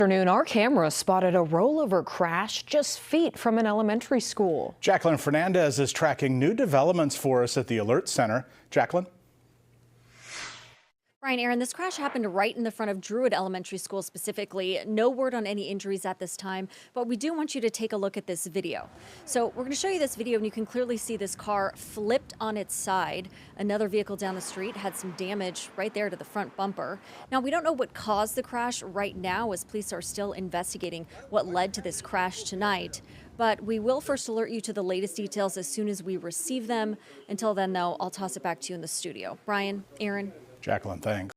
Afternoon, our camera spotted a rollover crash just feet from an elementary school. Jacqueline Fernandez is tracking new developments for us at the Alert Center. Jacqueline? Brian, Aaron, this crash happened right in the front of Druid Elementary School specifically. No word on any injuries at this time, but we do want you to take a look at this video. So we're going to show you this video and you can clearly see this car flipped on its side. Another vehicle down the street had some damage right there to the front bumper. Now, we don't know what caused the crash right now as police are still investigating what led to this crash tonight. But we will first alert you to the latest details as soon as we receive them. Until then, though, I'll toss it back to you in the studio. Brian, Aaron. Jacqueline, thanks.